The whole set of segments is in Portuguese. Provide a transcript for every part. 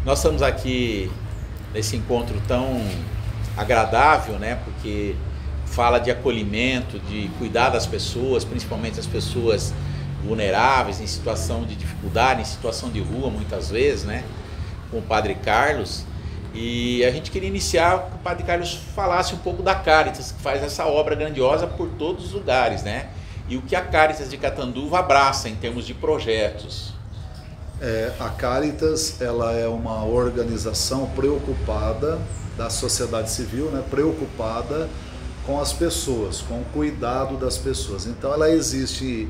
Nós estamos aqui nesse encontro tão agradável, né? Porque fala de acolhimento, de cuidar das pessoas, principalmente as pessoas vulneráveis, em situação de dificuldade, em situação de rua muitas vezes, né? Com o Padre Carlos. E a gente queria iniciar que o Padre Carlos falasse um pouco da Caritas, que faz essa obra grandiosa por todos os lugares, né? E o que a Caritas de Catanduva abraça em termos de projetos. A Caritas, ela é uma organização preocupada da sociedade civil, né? Preocupada com as pessoas, com o cuidado das pessoas. Então ela existe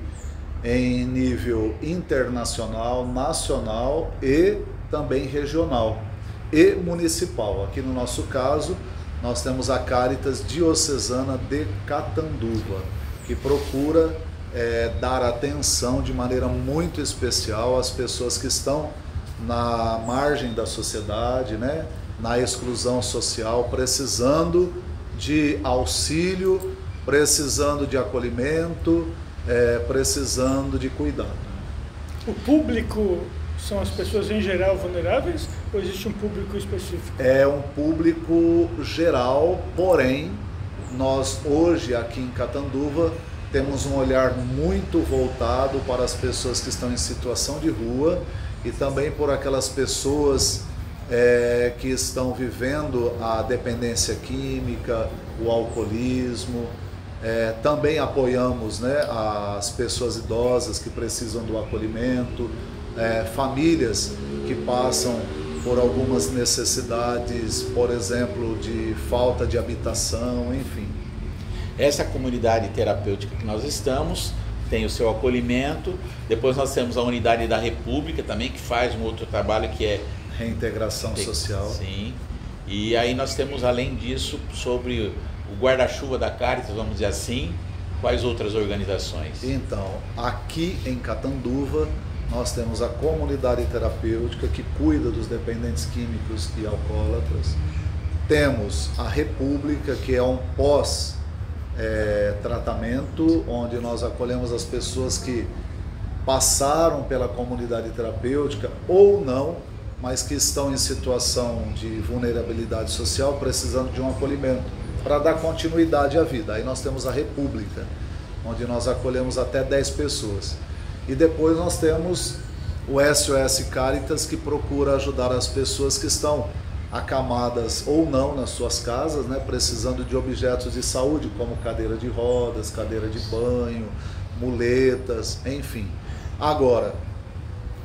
em nível internacional, nacional e também regional e municipal. Aqui no nosso caso, nós temos a Caritas Diocesana de Catanduva, que procura dar atenção de maneira muito especial às pessoas que estão na margem da sociedade, né? Na exclusão social, precisando de auxílio, precisando de acolhimento, precisando de cuidado. O público são as pessoas em geral vulneráveis ou existe um público específico? É um público geral, porém, nós hoje aqui em Catanduva temos um olhar muito voltado para as pessoas que estão em situação de rua e também por aquelas pessoas que estão vivendo a dependência química, o alcoolismo. Também apoiamos, né, as pessoas idosas que precisam do acolhimento, famílias que passam por algumas necessidades, por exemplo, de falta de habitação, enfim. Essa comunidade terapêutica que nós estamos tem o seu acolhimento. Depois nós temos a Unidade da República também, que faz um outro trabalho que é reintegração social. Sim. E aí nós temos, além disso, sobre o guarda-chuva da Caritas, vamos dizer assim, quais outras organizações? Então, aqui em Catanduva, nós temos a comunidade terapêutica que cuida dos dependentes químicos e alcoólatras. Temos a República, que é um pós-tratamento, onde nós acolhemos as pessoas que passaram pela comunidade terapêutica ou não, mas que estão em situação de vulnerabilidade social, precisando de um acolhimento para dar continuidade à vida. Aí nós temos a República, onde nós acolhemos até 10 pessoas. E depois nós temos o SOS Caritas, que procura ajudar as pessoas que estão acamadas ou não nas suas casas, né, precisando de objetos de saúde, como cadeira de rodas, cadeira de banho, muletas, enfim. Agora,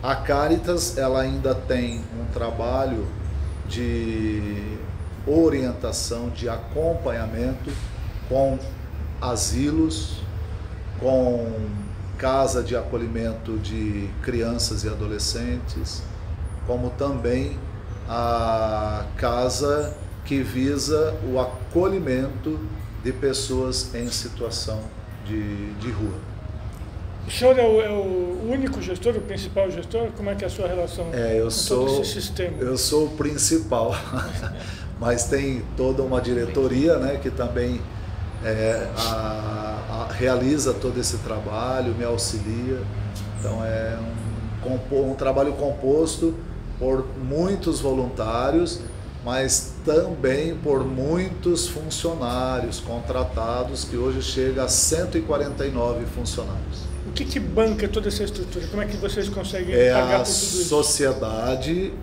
a Caritas, ela ainda tem um trabalho de orientação, de acompanhamento com asilos, com casa de acolhimento de crianças e adolescentes, como também a casa que visa o acolhimento de pessoas em situação de rua. O senhor é o único gestor, o principal gestor? Como é que é a sua relação com todo esse sistema? Eu sou o principal, mas tem toda uma diretoria, né, que também realiza todo esse trabalho, me auxilia. Então é um trabalho composto por muitos voluntários, mas também por muitos funcionários contratados, que hoje chega a 149 funcionários. O que banca toda essa estrutura? Como é que vocês conseguem pagar por tudo isso? A sociedade,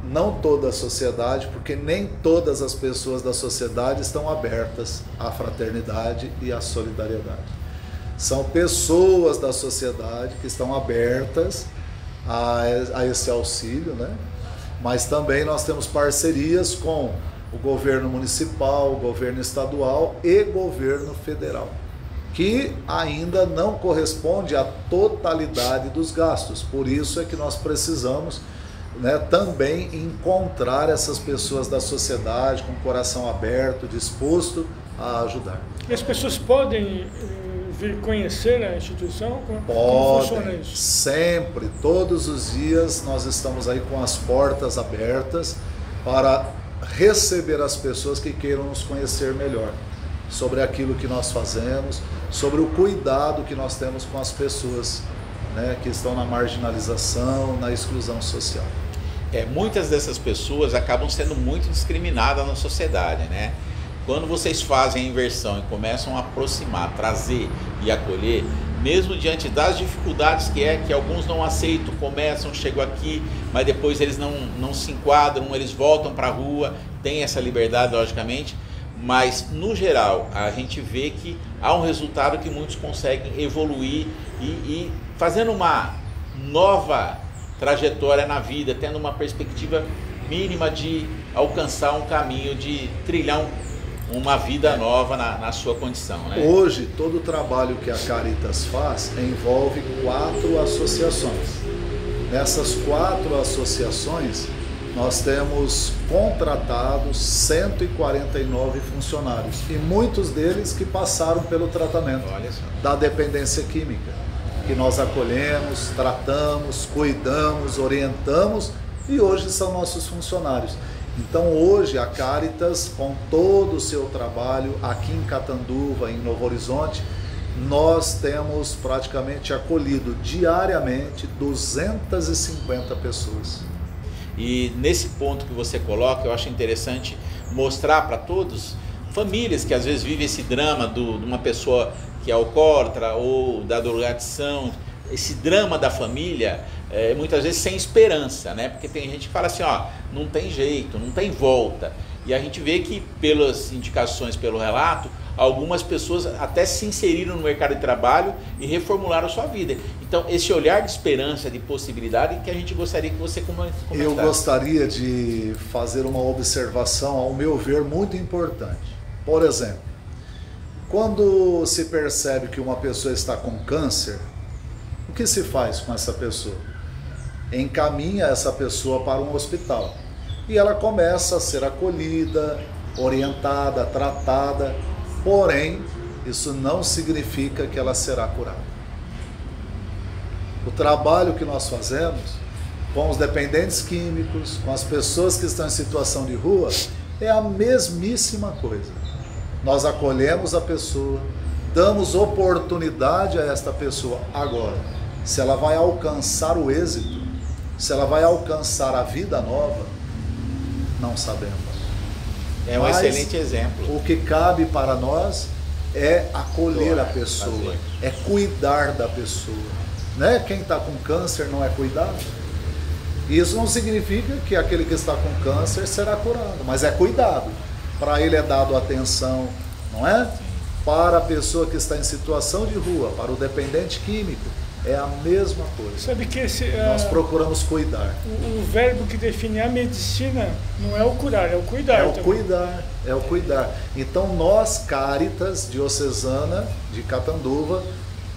não toda a sociedade, porque nem todas as pessoas da sociedade estão abertas à fraternidade e à solidariedade. São pessoas da sociedade que estão abertas a esse auxílio, né? Mas também nós temos parcerias com o governo municipal, o governo estadual e governo federal, que ainda não corresponde à totalidade dos gastos. Por isso é que nós precisamos, né, também encontrar essas pessoas da sociedade com o coração aberto, disposto a ajudar. E as pessoas podem vir conhecer a instituição? Como funciona isso? Sempre, todos os dias nós estamos aí com as portas abertas para receber as pessoas que queiram nos conhecer melhor sobre aquilo que nós fazemos, sobre o cuidado que nós temos com as pessoas, né, que estão na marginalização, na exclusão social. muitas dessas pessoas acabam sendo muito discriminadas na sociedade, né? Quando vocês fazem a inversão e começam a aproximar, trazer e acolher, mesmo diante das dificuldades que alguns não aceitam, começam, chegam aqui, mas depois eles não se enquadram, eles voltam para a rua, tem essa liberdade, logicamente, mas no geral a gente vê que há um resultado que muitos conseguem evoluir e fazendo uma nova trajetória na vida, tendo uma perspectiva mínima de alcançar um caminho, de trilhar uma vida nova na sua condição, né? Hoje, todo o trabalho que a Caritas faz envolve 4 associações. Nessas 4 associações, nós temos contratados 149 funcionários, e muitos deles que passaram pelo tratamento da dependência química, que nós acolhemos, tratamos, cuidamos, orientamos, e hoje são nossos funcionários. Então hoje a Caritas, com todo o seu trabalho aqui em Catanduva, em Novo Horizonte, nós temos praticamente acolhido diariamente 250 pessoas. E nesse ponto que você coloca, eu acho interessante mostrar para todos, famílias que às vezes vivem esse drama de uma pessoa que é alcoólatra ou da drogadição, esse drama da família, muitas vezes sem esperança, né? Porque tem gente que fala assim, ó, não tem jeito, não tem volta. E a gente vê que pelas indicações, pelo relato, algumas pessoas até se inseriram no mercado de trabalho e reformularam a sua vida. Então, esse olhar de esperança, de possibilidade, que a gente gostaria que você comentasse. Eu gostaria de fazer uma observação, ao meu ver, muito importante. Por exemplo, quando se percebe que uma pessoa está com câncer, o que se faz com essa pessoa? Encaminha essa pessoa para um hospital. E ela começa a ser acolhida, orientada, tratada, porém, isso não significa que ela será curada. O trabalho que nós fazemos com os dependentes químicos, com as pessoas que estão em situação de rua, é a mesmíssima coisa. Nós acolhemos a pessoa, damos oportunidade a esta pessoa. Agora, se ela vai alcançar o êxito, se ela vai alcançar a vida nova, não sabemos. É um excelente exemplo. O que cabe para nós é acolher a pessoa, é cuidar da pessoa. Né? Quem está com câncer não é cuidado. Isso não significa que aquele que está com câncer será curado, mas é cuidado. Para ele é dado atenção, não é? Para a pessoa que está em situação de rua, para o dependente químico, é a mesma coisa. Sabe que nós procuramos cuidar. O verbo que define a medicina não é o curar, é o cuidar. É o cuidar, é o cuidar. Então nós, Caritas Diocesana de Catanduva,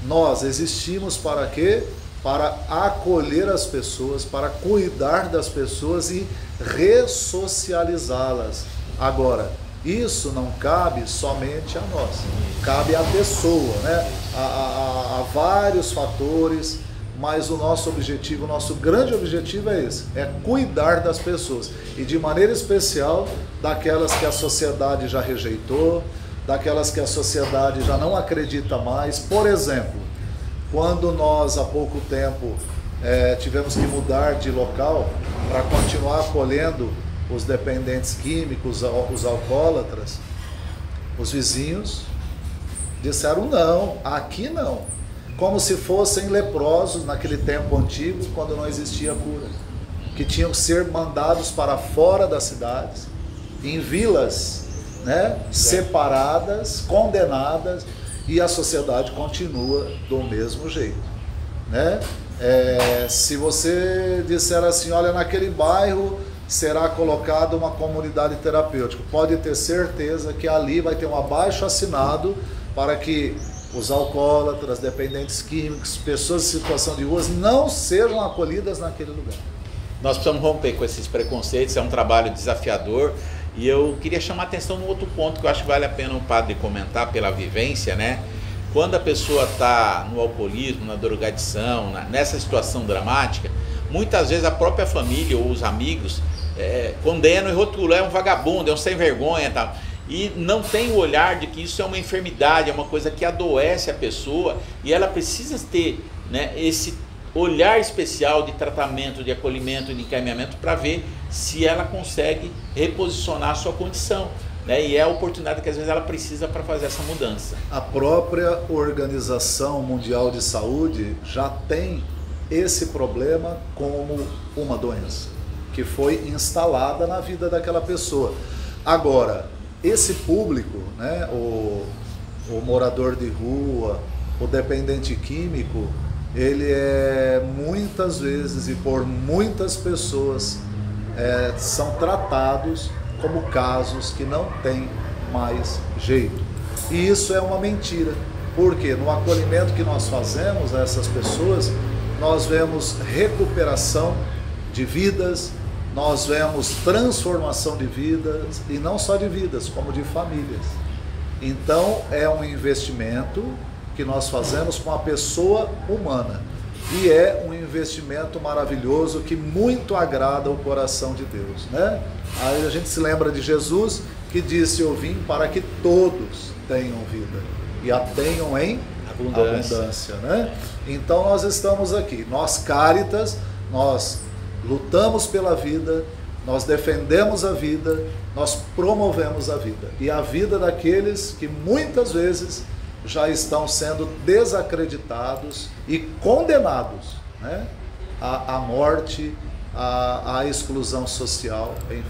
nós existimos para quê? Para acolher as pessoas, para cuidar das pessoas e ressocializá-las. Agora, isso não cabe somente a nós, cabe à pessoa, né? Há vários fatores, mas o nosso objetivo, o nosso grande objetivo é esse, é cuidar das pessoas, e de maneira especial daquelas que a sociedade já rejeitou, daquelas que a sociedade já não acredita mais. Por exemplo, quando nós há pouco tempo tivemos que mudar de local para continuar acolhendo os dependentes químicos, os alcoólatras, os vizinhos disseram não, aqui não, como se fossem leprosos naquele tempo antigo, quando não existia cura, que tinham que ser mandados para fora das cidades, em vilas, né, separadas, condenadas, e a sociedade continua do mesmo jeito, né? Se você disser assim, olha, naquele bairro será colocada uma comunidade terapêutica, pode ter certeza que ali vai ter um abaixo-assinado para que os alcoólatras, dependentes químicos, pessoas em situação de ruas não sejam acolhidas naquele lugar. Nós precisamos romper com esses preconceitos, é um trabalho desafiador, e eu queria chamar a atenção num outro ponto que eu acho que vale a pena o padre comentar pela vivência, né? Quando a pessoa está no alcoolismo, na drogadição, nessa situação dramática, muitas vezes a própria família ou os amigos condenam e rotulam, é um vagabundo, é um sem vergonha, tal. E não tem o olhar de que isso é uma enfermidade, é uma coisa que adoece a pessoa, e ela precisa ter, né, esse olhar especial de tratamento, de acolhimento, de encaminhamento, para ver se ela consegue reposicionar a sua condição, né? E é a oportunidade que às vezes ela precisa para fazer essa mudança. A própria Organização Mundial de Saúde já tem esse problema como uma doença que foi instalada na vida daquela pessoa. Agora, esse público, né, o morador de rua, o dependente químico, ele é muitas vezes e por muitas pessoas são tratados como casos que não têm mais jeito. E isso é uma mentira, porque no acolhimento que nós fazemos a essas pessoas, nós vemos recuperação de vidas, nós vemos transformação de vidas, e não só de vidas, como de famílias. Então é um investimento que nós fazemos com a pessoa humana, e é um investimento maravilhoso que muito agrada o coração de Deus, né? Aí a gente se lembra de Jesus, que disse: eu vim para que todos tenham vida e a tenham em abundância, né? Então nós estamos aqui, nós Cáritas, nós lutamos pela vida, nós defendemos a vida, nós promovemos a vida, e a vida daqueles que muitas vezes já estão sendo desacreditados e condenados, né, à morte, à exclusão social, enfim.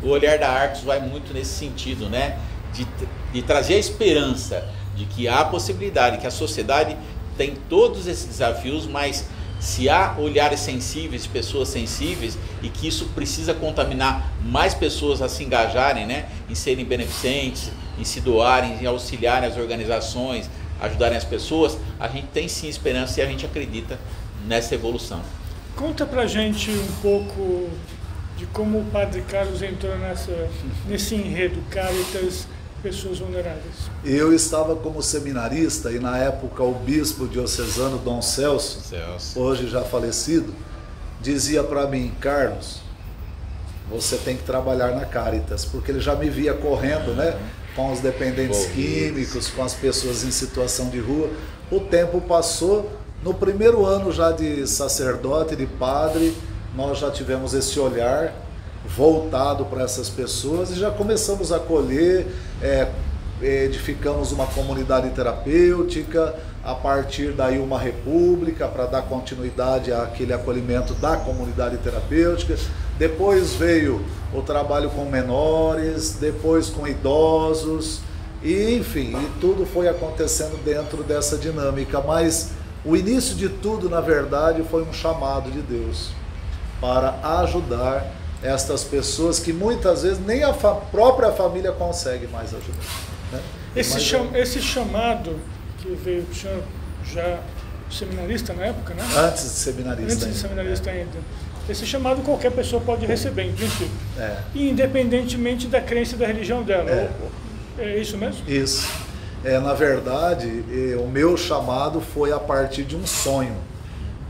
O olhar da Arcos vai muito nesse sentido, né, de trazer a esperança de que há possibilidade, que a sociedade tem todos esses desafios, mas se há olhares sensíveis, pessoas sensíveis, e que isso precisa contaminar mais pessoas a se engajarem, né, em serem beneficentes, em se doarem, em auxiliarem as organizações, ajudarem as pessoas, a gente tem sim esperança e a gente acredita nessa evolução. Conta pra gente um pouco de como o Padre Carlos entrou nesse enredo Cáritas Pessoas Vulneráveis. Eu estava como seminarista e na época o bispo diocesano Dom Celso, hoje já falecido, dizia para mim: Carlos, você tem que trabalhar na Cáritas, porque ele já me via correndo, né, com os dependentes químicos, com as pessoas em situação de rua. O tempo passou, no primeiro ano já de sacerdote, de padre, nós já tivemos esse olhar voltado para essas pessoas e já começamos a acolher, edificamos uma comunidade terapêutica, a partir daí uma república para dar continuidade àquele acolhimento da comunidade terapêutica. Depois veio o trabalho com menores, depois com idosos, e enfim, e tudo foi acontecendo dentro dessa dinâmica. Mas o início de tudo, na verdade, foi um chamado de Deus para ajudar estas pessoas que muitas vezes nem a própria família consegue mais ajudar, né? Esse chamado que veio do senhor, já seminarista na época, né? Antes de seminarista. Antes de seminarista ainda. Esse chamado qualquer pessoa pode receber, em princípio. Independentemente da crença e da religião dela. É isso mesmo? Isso. Na verdade, o meu chamado foi a partir de um sonho.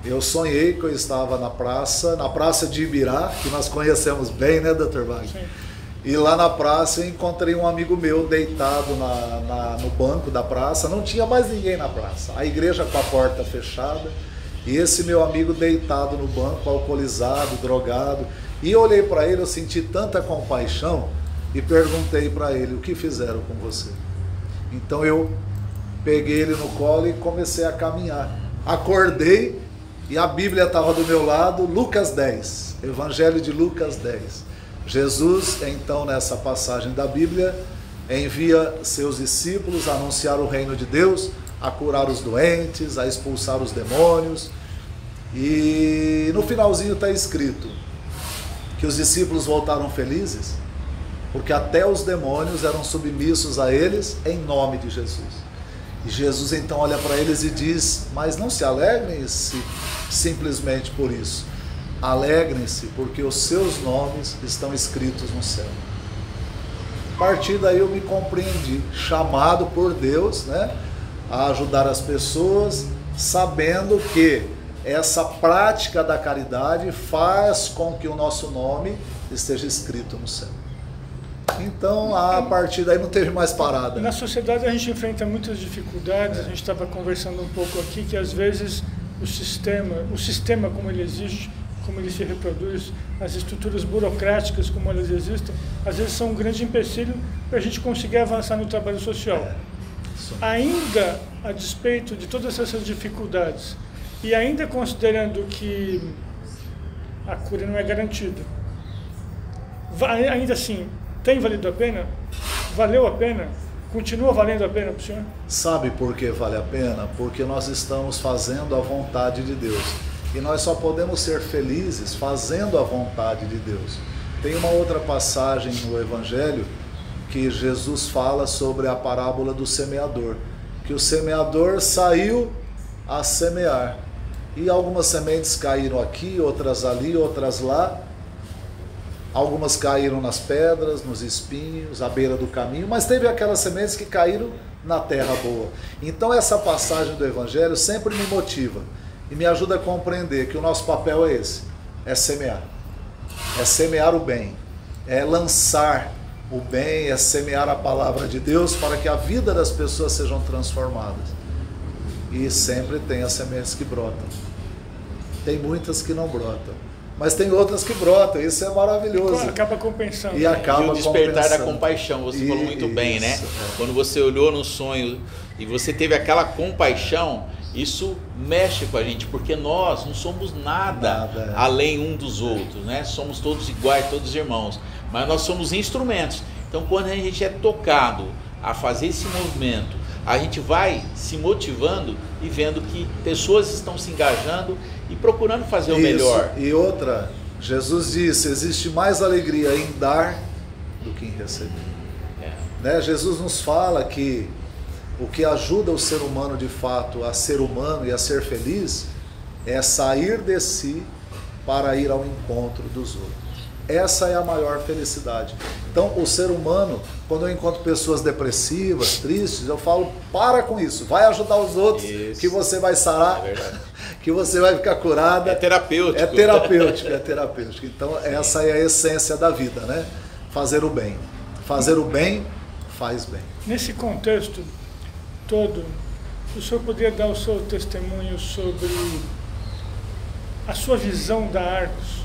Eu sonhei que eu estava na praça de Ibirá, que nós conhecemos bem, né, Dr. Wagner? Sim. E lá na praça eu encontrei um amigo meu deitado no banco da praça, não tinha mais ninguém na praça, a igreja com a porta fechada, e esse meu amigo deitado no banco, alcoolizado, drogado, e eu olhei para ele, eu senti tanta compaixão e perguntei para ele: o que fizeram com você? Então eu peguei ele no colo e comecei a caminhar. Acordei e a Bíblia estava do meu lado, Lucas 10, Evangelho de Lucas 10. Jesus, então, nessa passagem da Bíblia, envia seus discípulos a anunciar o reino de Deus, a curar os doentes, a expulsar os demônios. E no finalzinho está escrito que os discípulos voltaram felizes, porque até os demônios eram submissos a eles em nome de Jesus. E Jesus então olha para eles e diz: mas não se alegrem simplesmente por isso. Alegrem-se porque os seus nomes estão escritos no céu. A partir daí eu me compreendi, chamado por Deus, né, a ajudar as pessoas, sabendo que essa prática da caridade faz com que o nosso nome esteja escrito no céu. Então, a partir daí não teve mais parada. Na sociedade a gente enfrenta muitas dificuldades, a gente estava conversando um pouco aqui, que às vezes o sistema como ele existe, como ele se reproduz, as estruturas burocráticas como elas existem, às vezes são um grande empecilho para a gente conseguir avançar no trabalho social. Ainda a despeito de todas essas dificuldades, e ainda considerando que a cura não é garantida, ainda assim, tem valido a pena? Valeu a pena? Continua valendo a pena para o senhor? Sabe por que vale a pena? Porque nós estamos fazendo a vontade de Deus. E nós só podemos ser felizes fazendo a vontade de Deus. Tem uma outra passagem no Evangelho que Jesus fala sobre a parábola do semeador. Que o semeador saiu a semear. E algumas sementes caíram aqui, outras ali, outras lá. Algumas caíram nas pedras, nos espinhos, à beira do caminho, mas teve aquelas sementes que caíram na terra boa. Então essa passagem do Evangelho sempre me motiva e me ajuda a compreender que o nosso papel é esse, é semear o bem, é lançar o bem, é semear a palavra de Deus para que a vida das pessoas sejam transformadas. E sempre tem as sementes que brotam. Tem muitas que não brotam, mas tem outras que brotam, isso é maravilhoso. Acaba compensando. E acaba o despertar compensando. da compaixão, você falou muito bem, né? Isso, é. Quando você olhou no sonho e você teve aquela compaixão, isso mexe com a gente, porque nós não somos nada além um dos outros, né? Somos todos iguais, todos irmãos, mas nós somos instrumentos. Então, quando a gente é tocado a fazer esse movimento, a gente vai se motivando e vendo que pessoas estão se engajando e procurando fazer o melhor. E outra, Jesus disse, existe mais alegria em dar do que em receber. Né? Jesus nos fala que o que ajuda o ser humano de fato a ser humano e a ser feliz é sair de si para ir ao encontro dos outros. Essa é a maior felicidade. Então, o ser humano, quando eu encontro pessoas depressivas, tristes, eu falo, para com isso, vai ajudar os outros, que você vai sarar, que você vai ficar curada. É terapêutico. É terapêutico, é terapêutico. Então, essa é a essência da vida, né? Fazer o bem. Fazer o bem, faz bem. Nesse contexto todo, o senhor poderia dar o seu testemunho sobre a sua visão da Arcos?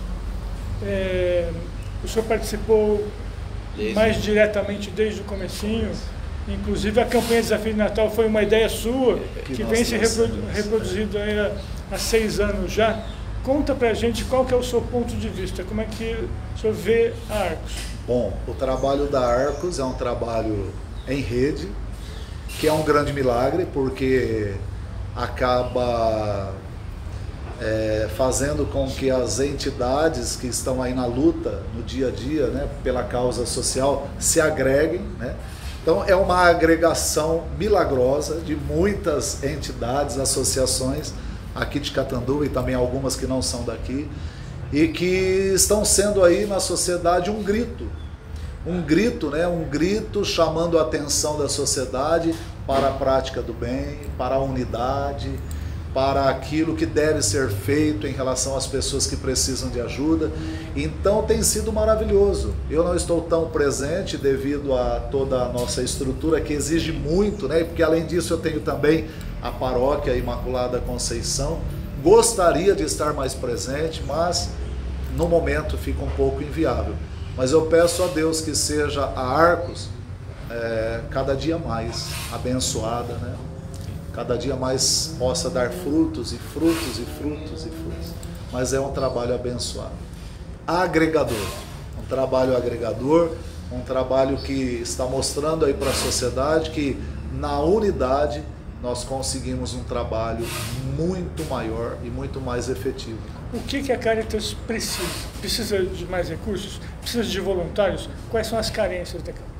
O senhor participou mais diretamente desde o comecinho, inclusive a campanha Desafio de Natal foi uma ideia sua, que vem se reproduzindo aí há 6 anos já. Conta pra gente qual que é o seu ponto de vista, como é que o senhor vê a Arcos? Bom, o trabalho da Arcos é um trabalho em rede, que é um grande milagre, porque acaba fazendo com que as entidades que estão aí na luta, no dia a dia, né, pela causa social, se agreguem, né? Então é uma agregação milagrosa de muitas entidades, associações aqui de Catanduva e também algumas que não são daqui, e que estão sendo aí na sociedade um grito, né, um grito chamando a atenção da sociedade para a prática do bem, para a unidade, para aquilo que deve ser feito em relação às pessoas que precisam de ajuda. Então tem sido maravilhoso. Eu não estou tão presente devido a toda a nossa estrutura que exige muito, né? Porque além disso eu tenho também a paróquia Imaculada Conceição. Gostaria de estar mais presente, mas no momento fica um pouco inviável. Mas eu peço a Deus que seja a Arcos cada dia mais abençoada, né? Cada dia mais possa dar frutos e frutos e frutos e frutos. Mas é um trabalho abençoado. Agregador. Um trabalho agregador, um trabalho que está mostrando aí para a sociedade que na unidade nós conseguimos um trabalho muito maior e muito mais efetivo. O que a Caritas precisa? Precisa de mais recursos? Precisa de voluntários? Quais são as carências da Caritas?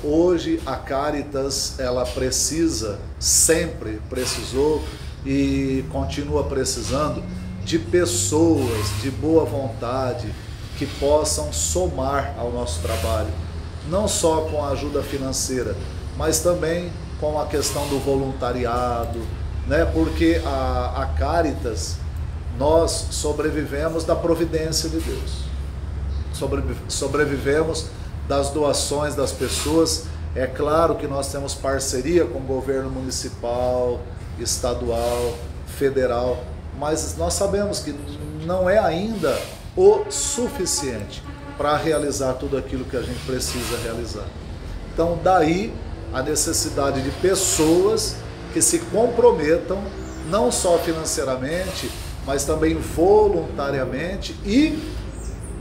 Hoje a Caritas, ela precisa, sempre precisou e continua precisando de pessoas de boa vontade que possam somar ao nosso trabalho, não só com a ajuda financeira, mas também com a questão do voluntariado, né? Porque a Caritas, nós sobrevivemos da providência de Deus, sobrevivemos das doações das pessoas. É claro que nós temos parceria com o governo municipal, estadual, federal, mas nós sabemos que não é ainda o suficiente para realizar tudo aquilo que a gente precisa realizar. Então, daí a necessidade de pessoas que se comprometam, não só financeiramente, mas também voluntariamente e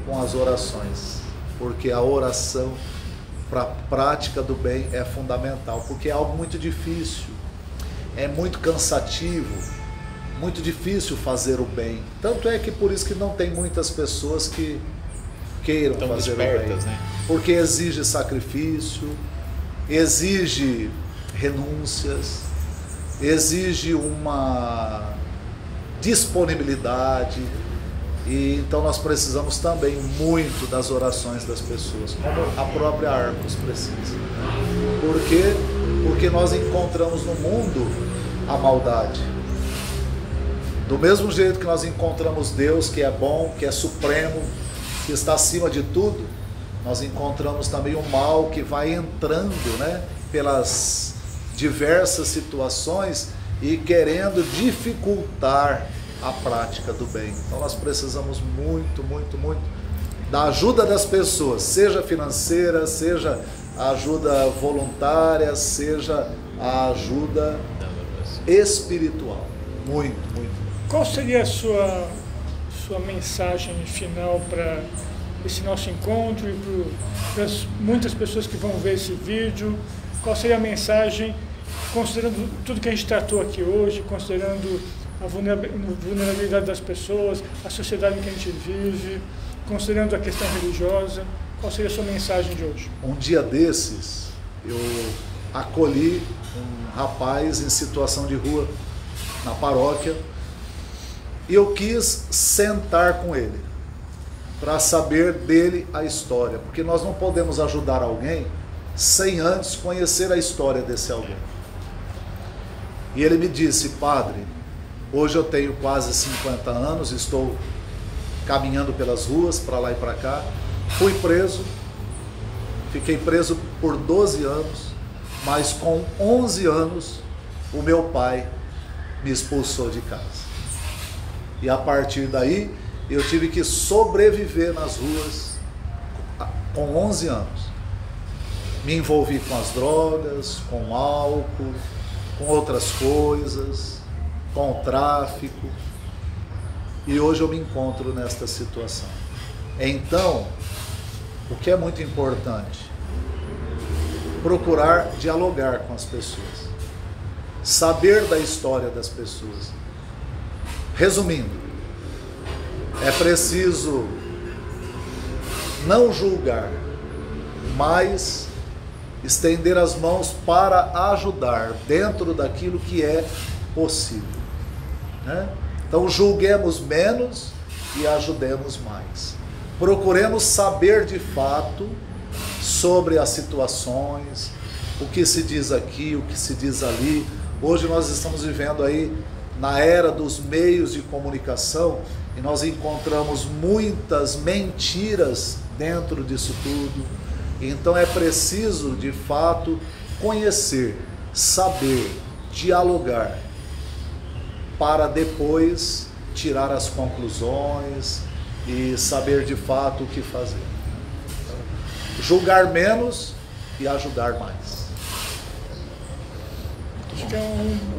com as orações, porque a oração para a prática do bem é fundamental, porque é algo muito difícil, é muito cansativo, muito difícil fazer o bem. Tanto é que por isso que não tem muitas pessoas que queiram fazer o bem, né? Porque exige sacrifício, exige renúncias, exige uma disponibilidade, e então nós precisamos também muito das orações das pessoas, como a própria Arcos precisa. Por quê? Porque nós encontramos no mundo a maldade. Do mesmo jeito que nós encontramos Deus, que é bom, que é supremo, que está acima de tudo, nós encontramos também o mal que vai entrando, né, pelas diversas situações e querendo dificultar a prática do bem. Então nós precisamos muito, muito, muito da ajuda das pessoas, seja financeira, seja a ajuda voluntária, seja a ajuda espiritual. Muito, muito. Qual seria a sua mensagem final para esse nosso encontro e para as muitas pessoas que vão ver esse vídeo? Qual seria a mensagem, considerando tudo que a gente tratou aqui hoje, considerando a vulnerabilidade das pessoas, a sociedade em que a gente vive, considerando a questão religiosa? Qual seria a sua mensagem de hoje? Um dia desses, eu acolhi um rapaz em situação de rua na paróquia e eu quis sentar com ele para saber dele a história, porque nós não podemos ajudar alguém sem antes conhecer a história desse alguém. E ele me disse: padre, hoje eu tenho quase 50 anos, estou caminhando pelas ruas, para lá e para cá, fui preso, fiquei preso por 12 anos, mas com 11 anos o meu pai me expulsou de casa. E a partir daí eu tive que sobreviver nas ruas com 11 anos. Me envolvi com as drogas, com o álcool, com outras coisas, com o tráfico, e hoje eu me encontro nesta situação. Então, o que é muito importante? Procurar dialogar com as pessoas, saber da história das pessoas. Resumindo, é preciso não julgar, mas estender as mãos para ajudar dentro daquilo que é possível, né? Então julguemos menos e ajudemos mais. Procuremos saber de fato sobre as situações, o que se diz aqui, o que se diz ali. Hoje nós estamos vivendo aí na era dos meios de comunicação e nós encontramos muitas mentiras dentro disso tudo. Então é preciso, de fato, conhecer, saber, dialogar, para depois tirar as conclusões e saber de fato o que fazer. Julgar menos e ajudar mais. Acho que é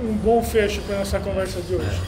um bom fecho para a nossa conversa de hoje.